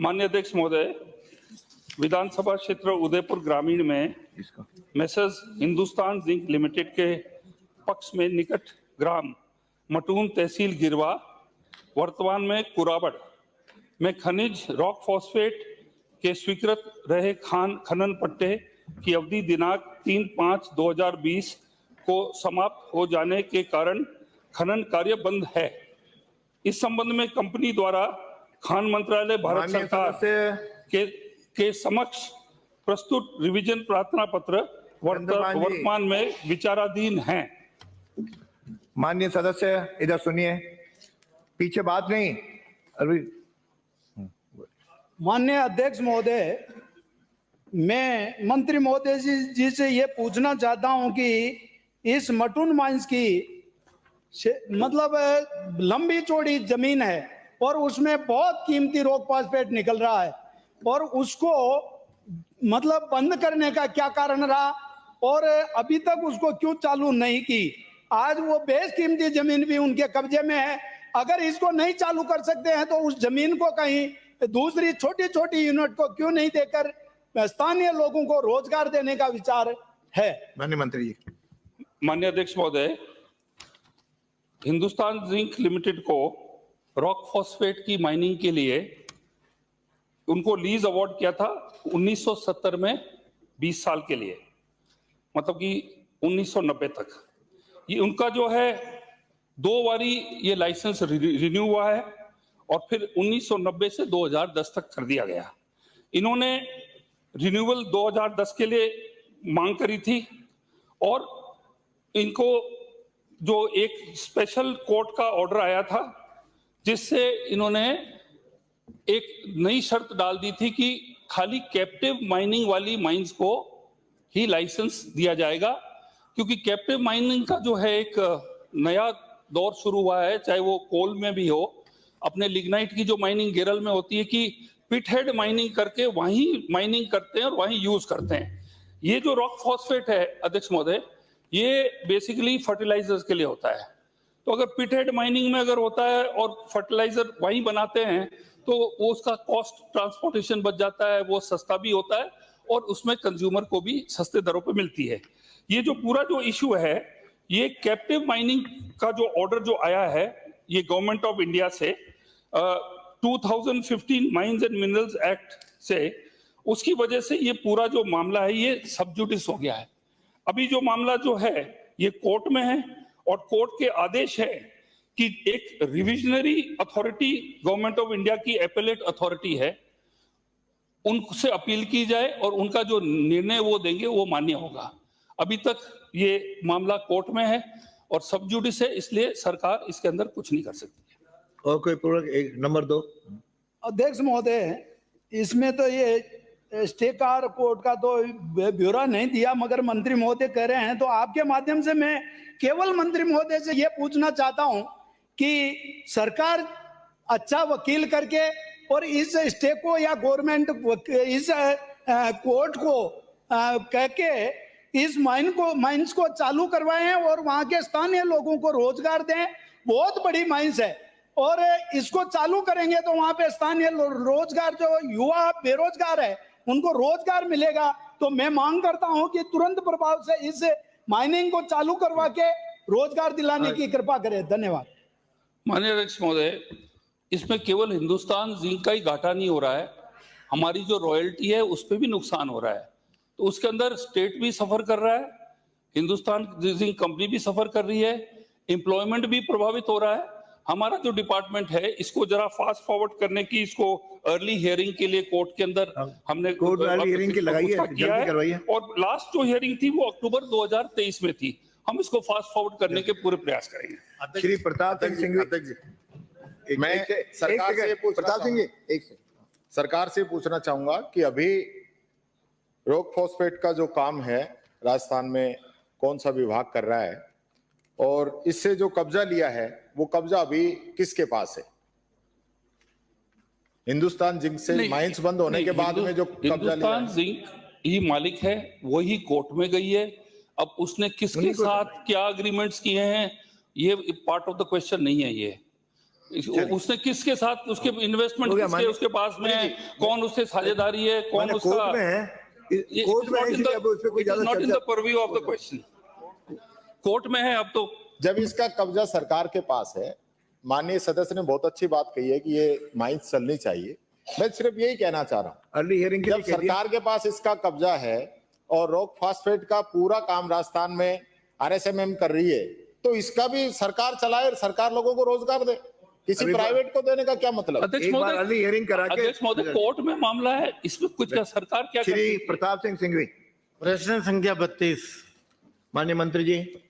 माननीय अध्यक्ष महोदय, विधानसभा क्षेत्र उदयपुर ग्रामीण में मेसर्स हिंदुस्तान जिंक लिमिटेड के पक्ष में निकट ग्राम मटून तहसील गिरवा वर्तमान में कुराबड़ में खनिज रॉक फॉस्फेट के स्वीकृत रहे खनन पट्टे की अवधि दिनांक 3/5/2020 को समाप्त हो जाने के कारण खनन कार्य बंद है। इस संबंध में कंपनी द्वारा खान मंत्रालय भारत सरकार के समक्ष प्रस्तुत रिवीजन प्रार्थना पत्र वर्तमान में विचाराधीन है। माननीय सदस्य इधर सुनिए, पीछे बात नहीं। अभी माननीय अध्यक्ष महोदय, मैं मंत्री महोदय जी से ये पूछना चाहता हूं कि इस मटून माइंस की मतलब लंबी चौड़ी जमीन है और उसमें बहुत कीमती रॉक फॉस्फेट निकल रहा है और उसको मतलब बंद करने का क्या कारण रहा और अभी तक उसको क्यों चालू नहीं की? आज वो बेशकीमती जमीन भी उनके कब्जे में है। अगर इसको नहीं चालू कर सकते हैं तो उस जमीन को कहीं दूसरी छोटी छोटी यूनिट को क्यों नहीं देकर स्थानीय लोगों को रोजगार देने का विचार है? माननीय मंत्री जी। माननीय अध्यक्ष महोदय, हिंदुस्तान जिंक लिमिटेड को रॉक फॉस्फेट की माइनिंग के लिए उनको लीज अवार्ड किया था 1970 में 20 साल के लिए, मतलब कि 1990 तक। ये उनका जो है 2 बारी ये लाइसेंस रिन्यू हुआ है और फिर 1990 से 2010 तक कर दिया गया। इन्होंने रिन्यूअल 2010 के लिए मांग करी थी और इनको जो एक स्पेशल कोर्ट का ऑर्डर आया था जिससे इन्होंने एक नई शर्त डाल दी थी कि खाली कैप्टिव माइनिंग वाली माइंस को ही लाइसेंस दिया जाएगा, क्योंकि कैप्टिव माइनिंग का जो है एक नया दौर शुरू हुआ है, चाहे वो कोल में भी हो। अपने लिग्नाइट की जो माइनिंग केरल में होती है कि पिट हेड माइनिंग करके वहीं माइनिंग करते हैं और वहीं यूज करते हैं। ये जो रॉक फॉस्फेट है अध्यक्ष महोदय, ये बेसिकली फर्टिलाइजर्स के लिए होता है। तो अगर पिट हेड माइनिंग में अगर होता है और फर्टिलाइजर वहीं बनाते हैं तो वो उसका कॉस्ट ट्रांसपोर्टेशन बच जाता है, वो सस्ता भी होता है और उसमें कंज्यूमर को भी सस्ते दरों पे मिलती है। ये जो पूरा जो इशू है, ये कैप्टिव माइनिंग का जो ऑर्डर जो आया है ये गवर्नमेंट ऑफ इंडिया से 2015 माइंस एंड मिनरल्स एक्ट से, उसकी वजह से ये पूरा जो मामला है ये सब जुडिस हो गया है। अभी जो मामला जो है ये कोर्ट में है और कोर्ट के आदेश है कि एक revisionary authority government of India की एपेलेट अथॉरिटी है, उनसे अपील की जाए और उनका जो निर्णय वो देंगे वो मान्य होगा। अभी तक ये मामला कोर्ट में है और सब जुडिस है, इसलिए सरकार इसके अंदर कुछ नहीं कर सकती। और कोई पूर्वक एक नंबर 2। अध्यक्ष महोदय, इसमें तो ये स्टेकार कोर्ट का तो ब्यौरा नहीं दिया, मगर मंत्री महोदय कह रहे हैं तो आपके माध्यम से मैं केवल मंत्री महोदय से यह पूछना चाहता हूं कि सरकार अच्छा वकील करके और इस स्टे को या गवर्नमेंट इस कोर्ट को कह के इस माइंस को चालू करवाएं और वहां के स्थानीय लोगों को रोजगार दें। बहुत बड़ी माइंस है और इसको चालू करेंगे तो वहां पे स्थानीय रोजगार, जो युवा बेरोजगार है उनको रोजगार मिलेगा। तो मैं मांग करता हूं कि तुरंत प्रभाव से इस माइनिंग को चालू करवा के रोजगार दिलाने की कृपा करें। धन्यवाद। माननीय अध्यक्ष महोदय, इसमें केवल हिंदुस्तान जिंक का ही घाटा नहीं हो रहा है, हमारी जो रॉयल्टी है उस पर भी नुकसान हो रहा है। तो उसके अंदर स्टेट भी सफर कर रहा है, हिंदुस्तान जिंक कंपनी भी सफर कर रही है, एम्प्लॉयमेंट भी प्रभावित हो रहा है। हमारा जो डिपार्टमेंट है इसको जरा फास्ट फॉरवर्ड करने की, इसको अर्ली हियरिंग के लिए कोर्ट के अंदर हमने कोर्ट अर्ली हियरिंग की लगाई है, जल्दी करवाई है और लास्ट जो हियरिंग थी वो अक्टूबर 2023 में थी। हम इसको फास्ट फॉरवर्ड करने के पूरे प्रयास करेंगे। श्री प्रताप सिंह जी, मैं सरकार से पूछना चाहूंगा कि अभी रॉक फॉस्फेट का जो काम है राजस्थान में कौन सा विभाग कर रहा है और इससे जो कब्जा लिया है वो कब्जा अभी किसके पास है? हिंदुस्तान जिंक से माइंस बंद होने के बाद में जो कब्जा लिया, हिंदुस्तान जिंक ही मालिक है, वही कोर्ट में गई है। अब उसने किसके साथ क्या अग्रीमेंट्स किए हैं ये पार्ट ऑफ द क्वेश्चन नहीं है। ये उसने किसके साथ उसके इन्वेस्टमेंट हो गया, किसके मान्य- उसके पास में है, कौन उससे साझेदारी है, कौन मैंने उसका कोर्ट में है, कोर्ट में है, इसलिए अब उस पे कोई ज्यादा नॉट इन द चर्चा। Purview of the question. Court में है अब तो। जब इसका कब्जा सरकार के पास है, माननीय सदस्य ने बहुत अच्छी बात कही है कि ये माइंस चलनी चाहिए। मैं सिर्फ यही कहना चाह रहा हूँ, अर्ली हियरिंग के जब लिए कह दिया। सरकार के पास इसका कब्जा है और रॉक फॉस्फेट का पूरा काम राजस्थान में आरएसएमएम कर रही है, तो इसका भी सरकार चलाए, सरकार लोगों को रोजगार दे। किसी अभी प्राइवेट को देने का क्या मतलब? अध्यक्ष एक बार महोदय, अर्ली हियरिंग करा के अध्यक्ष महोदय, कोर्ट में मामला है, इसमें कुछ क्या सरकार क्या कर श्री सकती है? प्रताप सिंह सिंघवी, प्रश्न संख्या 32। माननीय मंत्री जी।